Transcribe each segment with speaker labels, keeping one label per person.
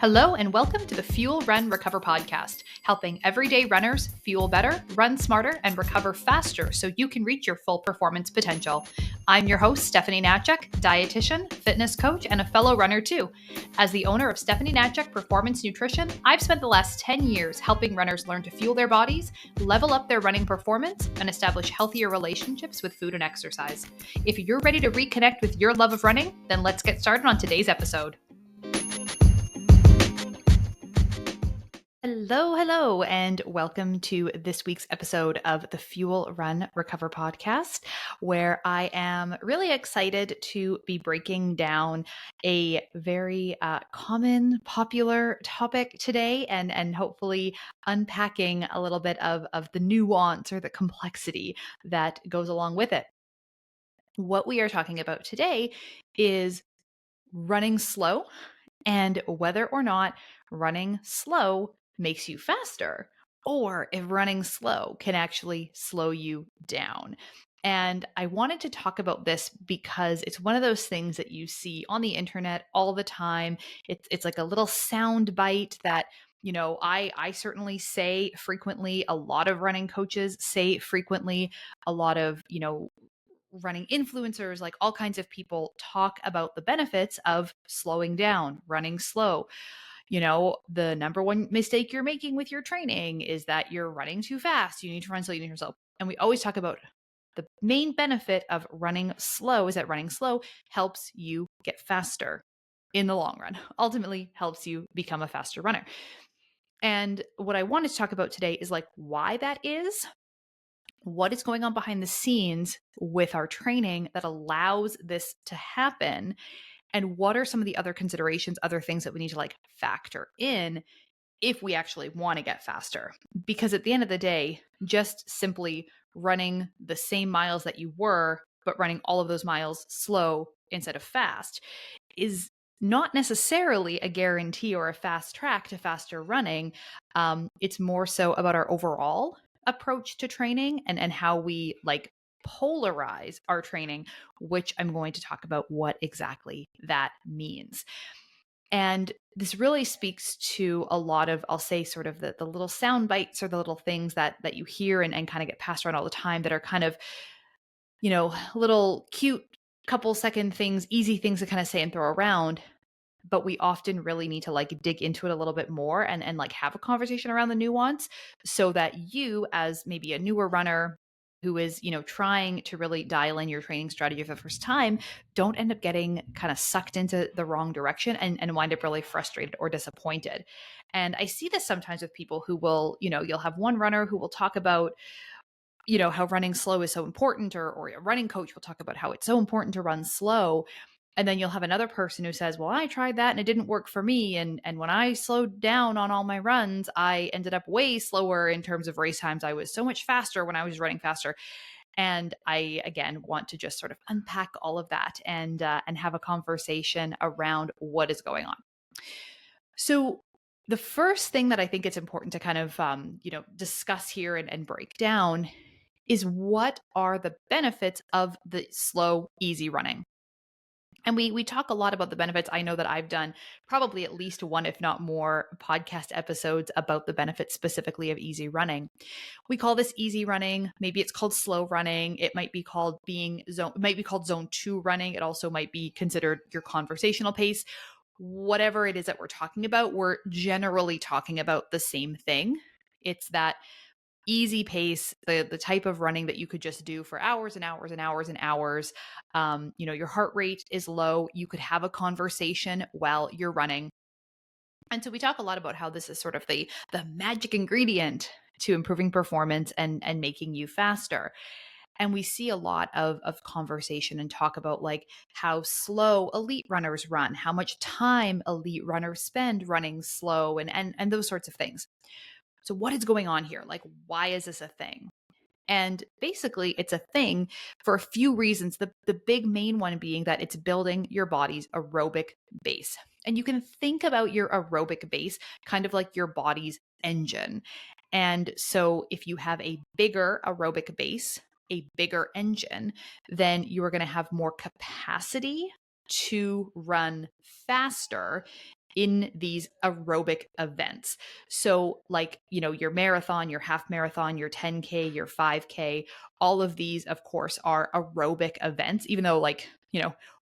Speaker 1: Hello and welcome to the Fuel, Run, Recover podcast, helping everyday runners fuel better, run smarter, and recover faster so you can reach your full performance potential. I'm your host, Stephanie Natchek, dietitian, fitness coach, and a fellow runner too. As the owner of Stephanie Natchek Performance Nutrition, I've spent the last 10 years helping runners learn to fuel their bodies, level up their running performance, and establish healthier relationships with food and exercise. If you're ready to reconnect with your love of running, then let's get started on today's episode. Hello, and welcome to this week's episode of the Fuel, Run, Recover podcast, where I am really excited to be breaking down a very common, popular topic today and hopefully unpacking a little bit of the nuance or the complexity that goes along with it. What we are talking about today is running slow and whether or not running slow makes you faster, or if running slow can actually slow you down. And I wanted to talk about this because it's one of those things that you see on the internet all the time. It's like a little sound bite that I certainly say frequently. A lot of running coaches say frequently. A lot of running influencers, like all kinds of people, talk about the benefits of slowing down, running slow. The number one mistake you're making with your training is that you're running too fast. You need to run slow, you need to run slow. And we always talk about the main benefit of running slow is that running slow helps you get faster in the long run, ultimately helps you become a faster runner. And what I wanted to talk about today is like why that is, what is going on behind the scenes with our training that allows this to happen, and what are some of the other considerations, other things that we need to like factor in if we actually want to get faster. Because at the end of the day, just simply running the same miles that you were, but running all of those miles slow instead of fast is not necessarily a guarantee or a fast track to faster running. It's more so about our overall approach to training and how we like polarize our training, which I'm going to talk about what exactly that means. And this really speaks to a lot of, I'll say, sort of the little sound bites or the little things that you hear and kind of get passed around all the time that are kind of, little cute couple second things, easy things to kind of say and throw around. But we often really need to like dig into it a little bit more and like have a conversation around the nuance so that you, as maybe a newer runner who is, trying to really dial in your training strategy for the first time, don't end up getting kind of sucked into the wrong direction and wind up really frustrated or disappointed. And I see this sometimes with people who will, you'll have one runner who will talk about, how running slow is so important, or a running coach will talk about how it's so important to run slow. And then you'll have another person who says, well, I tried that and it didn't work for me. And when I slowed down on all my runs, I ended up way slower in terms of race times. I was so much faster when I was running faster. And I, again, want to just sort of unpack all of that and have a conversation around what is going on. So the first thing that I think it's important to kind of, discuss here and break down is what are the benefits of the slow, easy running. And we talk a lot about the benefits. I know that I've done probably at least one, if not more, podcast episodes about the benefits specifically of easy running. We call this easy running. Maybe it's called slow running. It might be called zone 2 running. It also might be considered your conversational pace. Whatever it is that we're talking about, we're generally talking about the same thing. It's that easy pace, the type of running that you could just do for hours and hours and hours and hours. Your heart rate is low. You could have a conversation while you're running. And so we talk a lot about how this is sort of the magic ingredient to improving performance and making you faster. And we see a lot of conversation and talk about like how slow elite runners run, how much time elite runners spend running slow and those sorts of things. So what is going on here? Like, why is this a thing? And basically, it's a thing for a few reasons. The big main one being that it's building your body's aerobic base. And you can think about your aerobic base kind of like your body's engine. And so if you have a bigger aerobic base, a bigger engine, then you are going to have more capacity to run faster in these aerobic events. So like, your marathon, your half marathon, your 10K, your 5K, all of these, of course, are aerobic events, even though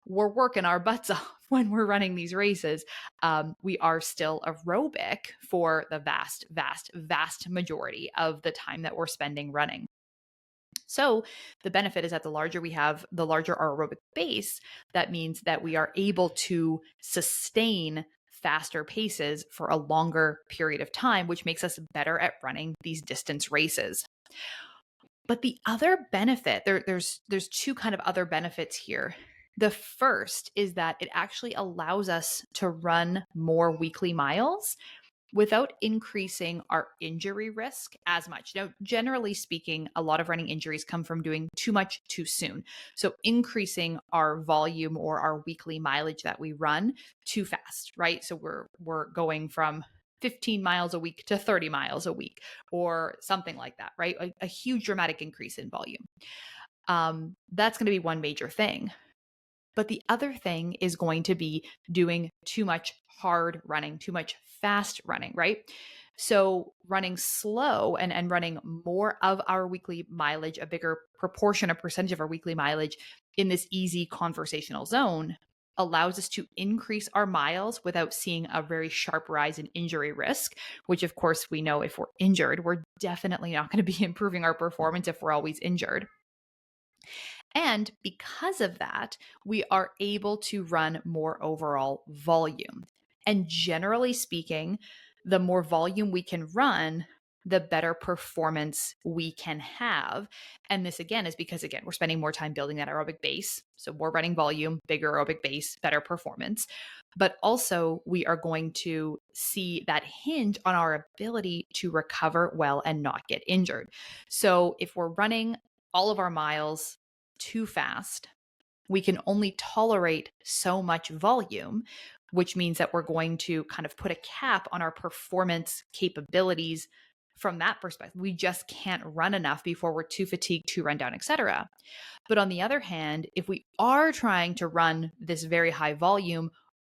Speaker 1: we're working our butts off when we're running these races. We are still aerobic for the vast, vast, vast majority of the time that we're spending running. So the benefit is that the larger we have, the larger our aerobic base. That means that we are able to sustain faster paces for a longer period of time, which makes us better at running these distance races. But the other benefit, there's two kind of other benefits here. The first is that it actually allows us to run more weekly miles without increasing our injury risk as much. Now, generally speaking, a lot of running injuries come from doing too much too soon. So increasing our volume or our weekly mileage that we run too fast, right? So we're going from 15 miles a week to 30 miles a week or something like that, right? A huge dramatic increase in volume. That's going to be one major thing. But the other thing is going to be doing too much hard running, too much fast running, right? So running slow and running more of our weekly mileage, a bigger proportion, a percentage of our weekly mileage in this easy conversational zone allows us to increase our miles without seeing a very sharp rise in injury risk, which of course we know if we're injured, we're definitely not going to be improving our performance if we're always injured. And because of that, we are able to run more overall volume. And generally speaking, the more volume we can run, the better performance we can have. And this again is because, we're spending more time building that aerobic base. So more running volume, bigger aerobic base, better performance. But also we are going to see that hinge on our ability to recover well and not get injured. So if we're running all of our miles too fast, we can only tolerate so much volume, which means that we're going to kind of put a cap on our performance capabilities from that perspective. We just can't run enough before we're too fatigued to run down, etc. But on the other hand, if we are trying to run this very high volume,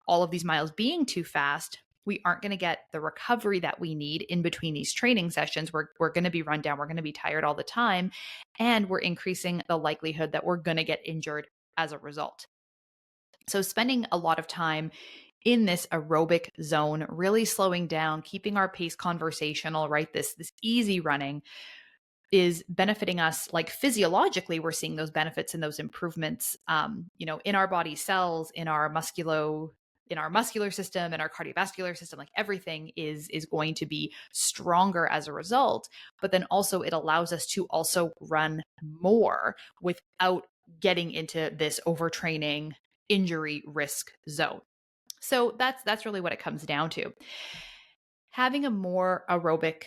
Speaker 1: all of these miles being too fast, we aren't going to get the recovery that we need in between these training sessions. We're going to be run down. We're going to be tired all the time. And we're increasing the likelihood that we're going to get injured as a result. So spending a lot of time in this aerobic zone, really slowing down, keeping our pace conversational, right? This easy running is benefiting us. Like physiologically, we're seeing those benefits and those improvements, in our body cells, in our muscular system, in our cardiovascular system. Like everything is going to be stronger as a result. But then also it allows us to also run more without getting into this overtraining injury risk zone. So that's really what it comes down to. Having a more aerobic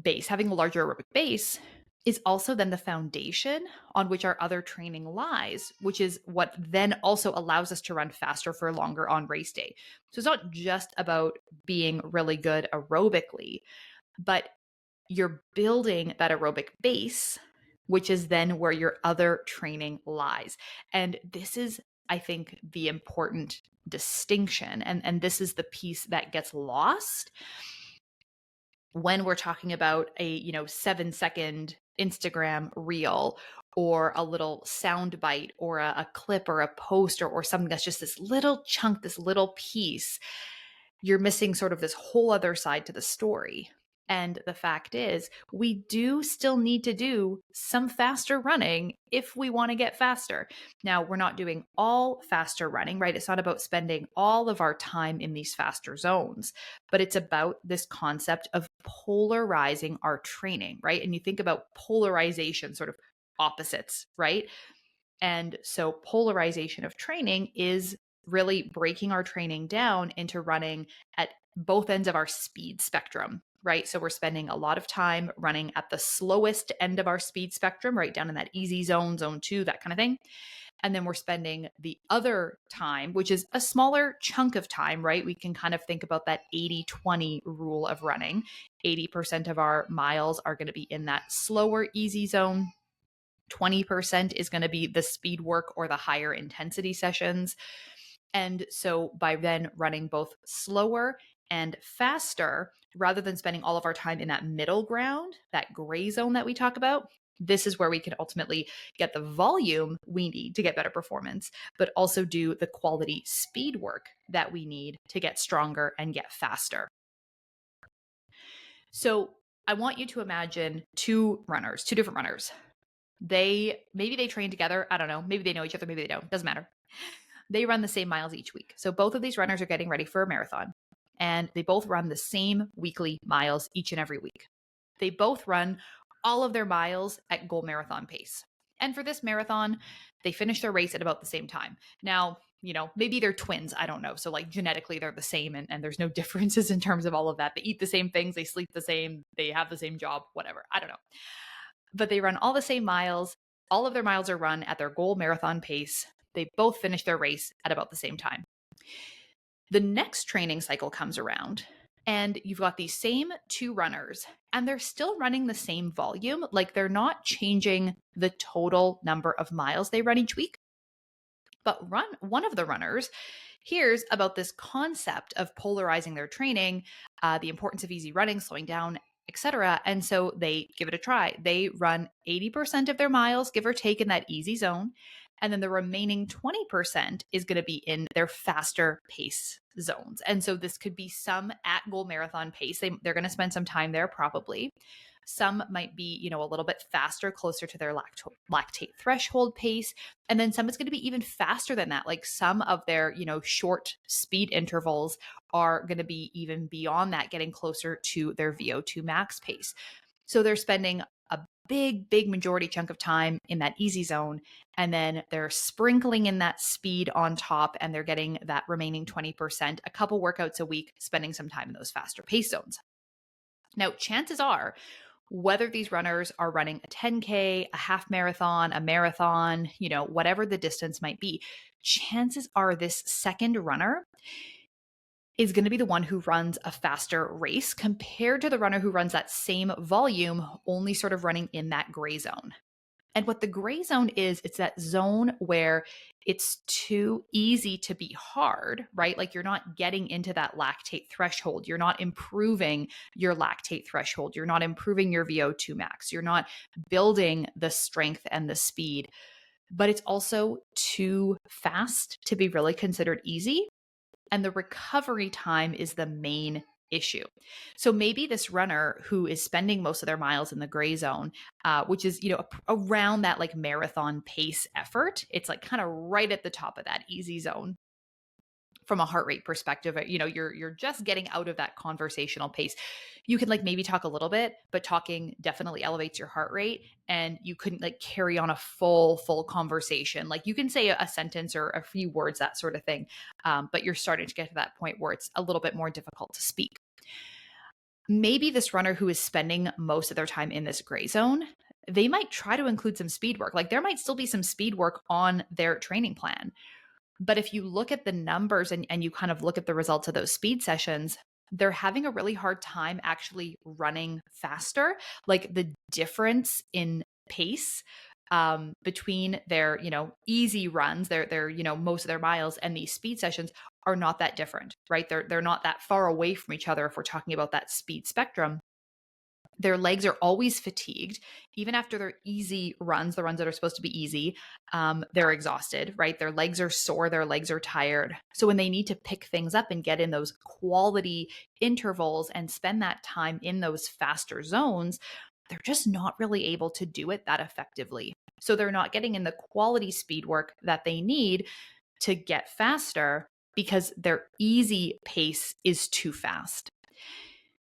Speaker 1: base, having a larger aerobic base is also then the foundation on which our other training lies, which is what then also allows us to run faster for longer on race day. So it's not just about being really good aerobically, but you're building that aerobic base, which is then where your other training lies. And this is, I think, the important distinction. And this is the piece that gets lost when we're talking about a 7-second Instagram reel or a little sound bite or a clip or a post or something that's just this little chunk, this little piece. You're missing sort of this whole other side to the story. And the fact is, we do still need to do some faster running if we want to get faster. Now, we're not doing all faster running, right? It's not about spending all of our time in these faster zones, but it's about this concept of polarizing our training, right? And you think about polarization, sort of opposites, right? And so polarization of training is really breaking our training down into running at both ends of our speed spectrum, right? So we're spending a lot of time running at the slowest end of our speed spectrum, right down in that easy zone, zone 2, that kind of thing. And then we're spending the other time, which is a smaller chunk of time, right? We can kind of think about that 80-20 rule of running. 80% of our miles are going to be in that slower, easy zone. 20% is going to be the speed work or the higher intensity sessions. And so by then running both slower and faster, rather than spending all of our time in that middle ground, that gray zone that we talk about, this is where we can ultimately get the volume we need to get better performance, but also do the quality speed work that we need to get stronger and get faster. So I want you to imagine two runners, two different runners. Maybe they train together. I don't know. Maybe they know each other. Maybe they don't. Doesn't matter. They run the same miles each week. So both of these runners are getting ready for a marathon, and they both run the same weekly miles each and every week. They both run all of their miles at goal marathon pace. And for this marathon, they finish their race at about the same time. Now, maybe they're twins. I don't know. So, like, genetically, they're the same, and there's no differences in terms of all of that. They eat the same things, they sleep the same, they have the same job, whatever. I don't know. But they run all the same miles. All of their miles are run at their goal marathon pace. They both finish their race at about the same time. The next training cycle comes around, and you've got these same two runners, and they're still running the same volume. Like, they're not changing the total number of miles they run each week. But one of the runners hears about this concept of polarizing their training, the importance of easy running, slowing down, etc. And so they give it a try. They run 80% of their miles, give or take, in that easy zone. And then the remaining 20% is going to be in their faster pace zones. And so this could be some at goal marathon pace. They're going to spend some time there probably. Some might be, a little bit faster, closer to their lactate threshold pace. And then some is going to be even faster than that. Like, some of their, short speed intervals are going to be even beyond that, getting closer to their VO2 max pace. So they're spending a big majority chunk of time in that easy zone. And then they're sprinkling in that speed on top, and they're getting that remaining 20%, a couple workouts a week, spending some time in those faster pace zones. Now, chances are, whether these runners are running a 10K, a half marathon, a marathon, whatever the distance might be, chances are this second runner is going to be the one who runs a faster race compared to the runner who runs that same volume, only sort of running in that gray zone. And what the gray zone is, it's that zone where it's too easy to be hard, right? Like, you're not getting into that lactate threshold. You're not improving your lactate threshold. You're not improving your VO2 max. You're not building the strength and the speed. But it's also too fast to be really considered easy. And the recovery time is the main issue. So maybe this runner who is spending most of their miles in the gray zone, which is, around that like marathon pace effort, it's like kind of right at the top of that easy zone from a heart rate perspective. You're just getting out of that conversational pace. You can like maybe talk a little bit, but talking definitely elevates your heart rate, and you couldn't like carry on a full conversation. Like, you can say a sentence or a few words, that sort of thing, but you're starting to get to that point where it's a little bit more difficult to speak. Maybe this runner who is spending most of their time in this gray zone, they might try to include some speed work. Like, there might still be some speed work on their training plan. But if you look at the numbers and you kind of look at the results of those speed sessions, they're having a really hard time actually running faster. Like, the difference in pace between their, easy runs, their, most of their miles, and these speed sessions are not that different, right? They're not that far away from each other if we're talking about that speed spectrum. Their legs are always fatigued. Even after their easy runs, the runs that are supposed to be easy, they're exhausted, right? Their legs are sore, their legs are tired. So when they need to pick things up and get in those quality intervals and spend that time in those faster zones, they're just not really able to do it that effectively. So they're not getting in the quality speed work that they need to get faster because their easy pace is too fast.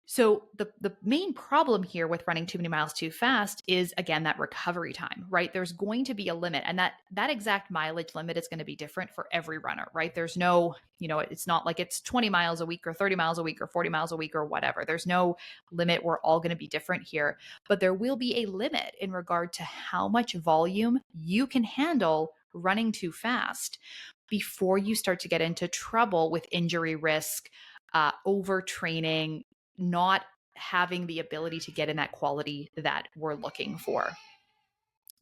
Speaker 1: So the main problem here with running too many miles too fast is, again, that recovery time, right? There's going to be a limit, and that exact mileage limit is going to be different for every runner, right? There's no, it's not like it's 20 miles a week or 30 miles a week or 40 miles a week or whatever. There's no limit. We're all going to be different here, but there will be a limit in regard to how much volume you can handle running too fast before you start to get into trouble with injury risk, overtraining, not having the ability to get in that quality that we're looking for.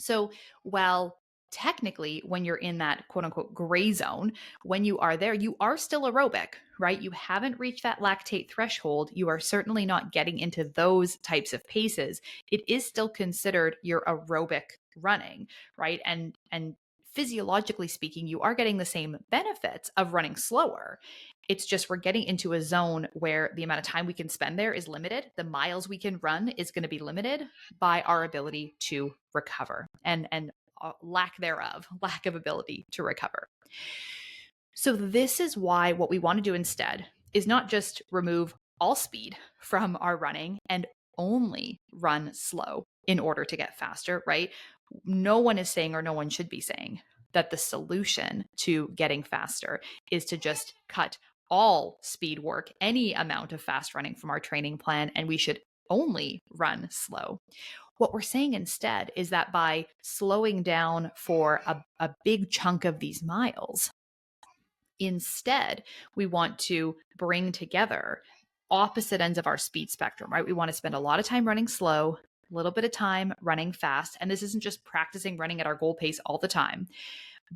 Speaker 1: So while technically, when you're in that quote unquote gray zone, when you are there, you are still aerobic, right? You haven't reached that lactate threshold. You are certainly not getting into those types of paces. It is still considered your aerobic running, right? And physiologically speaking, you are getting the same benefits of running slower. It's just we're getting into a zone where the amount of time we can spend there is limited. The miles we can run is going to be limited by our ability to recover and lack thereof, lack of ability to recover. So, this is why what we want to do instead is not just remove all speed from our running and only run slow in order to get faster, right? No one is saying, or no one should be saying, that the solution to getting faster is to just cut all speed work, any amount of fast running from our training plan, and we should only run slow. What we're saying instead is that by slowing down for a big chunk of these miles, instead, we want to bring together opposite ends of our speed spectrum, right? We want to spend a lot of time running slow, a little bit of time running fast. And this isn't just practicing running at our goal pace all the time.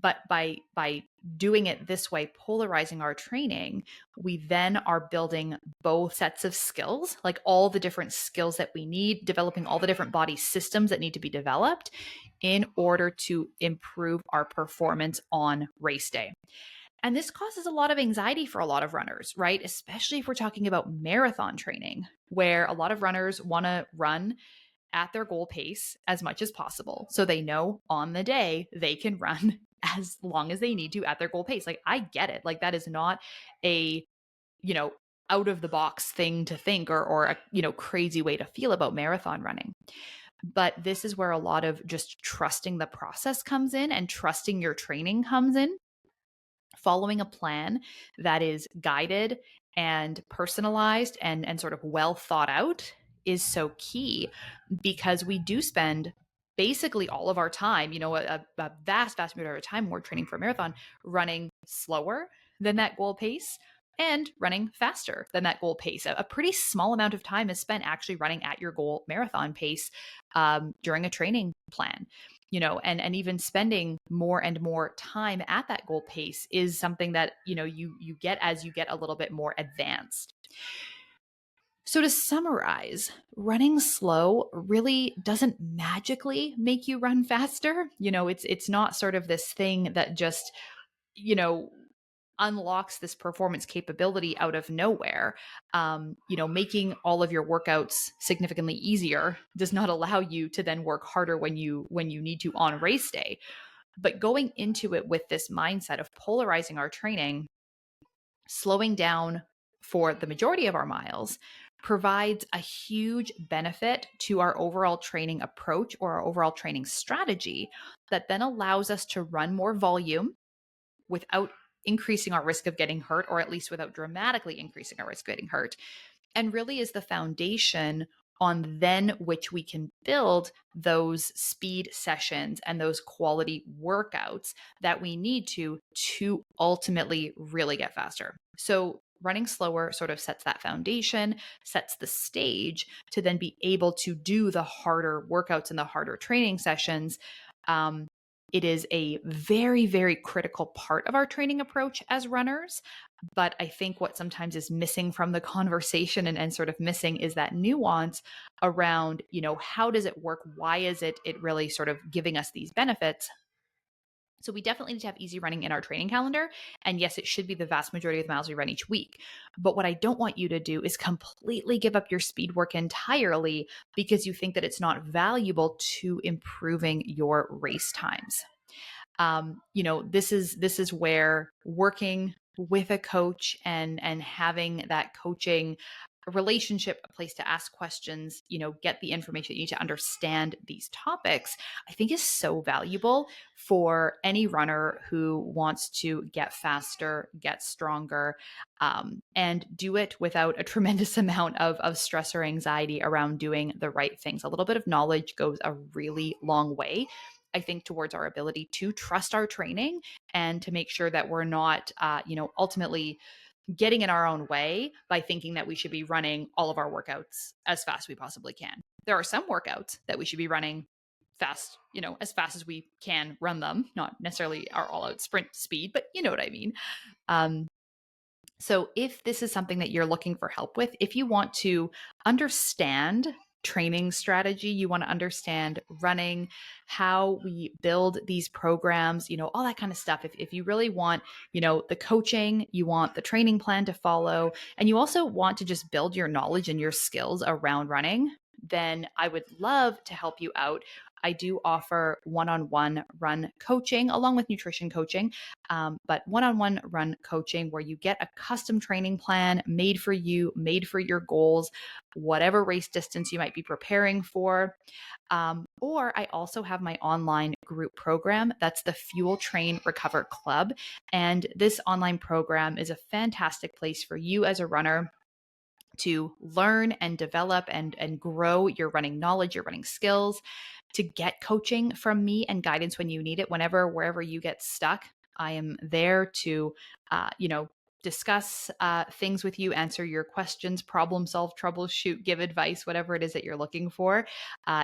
Speaker 1: But by doing it this way, polarizing our training, we then are building both sets of skills, like all the different skills that we need, developing all the different body systems that need to be developed in order to improve our performance on race day. And this causes a lot of anxiety for a lot of runners, right? Especially if we're talking about marathon training, where a lot of runners want to run at their goal pace as much as possible. So they know on the day they can run as long as they need to at their goal pace. Like, I get it. Like, that is not a, you know, out of the box thing to think or a, crazy way to feel about marathon running. But this is where a lot of just trusting the process comes in and trusting your training comes in. Following a plan that is guided and personalized and sort of well thought out is so key, because we do spend basically all of our time, a vast majority of our time, we're training for a marathon, running slower than that goal pace and running faster than that goal pace. A pretty small amount of time is spent actually running at your goal marathon pace during a training plan. And even spending more and more time at that goal pace is something that you get as you get a little bit more advanced. So to summarize, running slow really doesn't magically make you run faster. It's not sort of this thing that just unlocks this performance capability out of nowhere. Making all of your workouts significantly easier does not allow you to then work harder when you need to on race day. But going into it with this mindset of polarizing our training, slowing down for the majority of our miles provides a huge benefit to our overall training approach or our overall training strategy that then allows us to run more volume without increasing our risk of getting hurt, or at least without dramatically increasing our risk of getting hurt, and really is the foundation on then which we can build those speed sessions and those quality workouts that we need to ultimately really get faster. So running slower sort of sets that foundation, sets the stage to then be able to do the harder workouts and the harder training sessions. It is a very, very critical part of our training approach as runners. But I think what sometimes is missing from the conversation and sort of missing is that nuance around, how does it work? Why is it really sort of giving us these benefits? So we definitely need to have easy running in our training calendar. And yes, it should be the vast majority of the miles we run each week. But what I don't want you to do is completely give up your speed work entirely because you think that it's not valuable to improving your race times. This is where working with a coach and having that coaching relationship, a place to ask questions, get the information you need to understand these topics, I think is so valuable for any runner who wants to get faster, get stronger, and do it without a tremendous amount of stress or anxiety around doing the right things. A little bit of knowledge goes a really long way, I think, towards our ability to trust our training and to make sure that we're not, ultimately getting in our own way by thinking that we should be running all of our workouts as fast as we possibly can. There are some workouts that we should be running fast, as fast as we can run them, not necessarily our all out sprint speed, but you know what I mean. So if this is something that you're looking for help with, if you want to understand training strategy, you want to understand running, how we build these programs, all that kind of stuff. If you really want, the coaching, you want the training plan to follow, and you also want to just build your knowledge and your skills around running, then I would love to help you out. I do offer one-on-one run coaching along with nutrition coaching, but one-on-one run coaching where you get a custom training plan made for you, made for your goals, whatever race distance you might be preparing for. Or I also have my online group program. That's the Fuel Train Recover Club. And this online program is a fantastic place for you as a runner to learn and develop and grow your running knowledge, your running skills, to get coaching from me and guidance when you need it, wherever you get stuck. I am there to, discuss things with you, answer your questions, problem solve, troubleshoot, give advice, whatever it is that you're looking for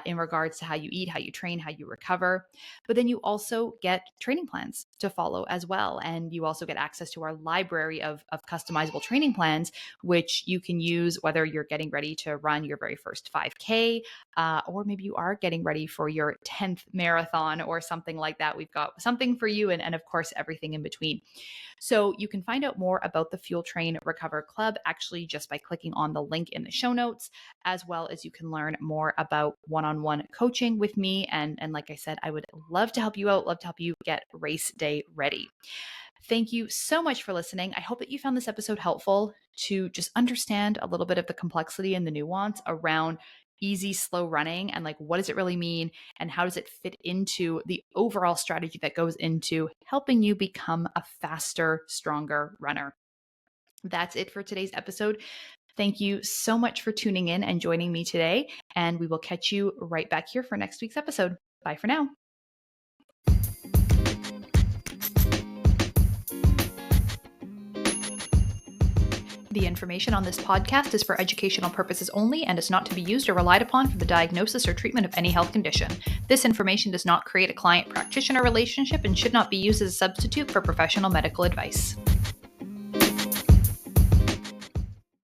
Speaker 1: in regards to how you eat, how you train, how you recover. But then you also get training plans to follow as well. And you also get access to our library of customizable training plans, which you can use whether you're getting ready to run your very first 5K, or maybe you are getting ready for your 10th marathon or something like that. We've got something for you, and of course, everything in between. So you can find out more about the Fuel Train Recover Club actually just by clicking on the link in the show notes, as well as you can learn more about one-on-one coaching with me. And like I said, I would love to help you out, love to help you get race day ready. Thank you so much for listening. I hope that you found this episode helpful to just understand a little bit of the complexity and the nuance around easy, slow running, and like, what does it really mean? And how does it fit into the overall strategy that goes into helping you become a faster, stronger runner? That's it for today's episode. Thank you so much for tuning in and joining me today. And we will catch you right back here for next week's episode. Bye for now. The information on this podcast is for educational purposes only and is not to be used or relied upon for the diagnosis or treatment of any health condition. This information does not create a client-practitioner relationship and should not be used as a substitute for professional medical advice.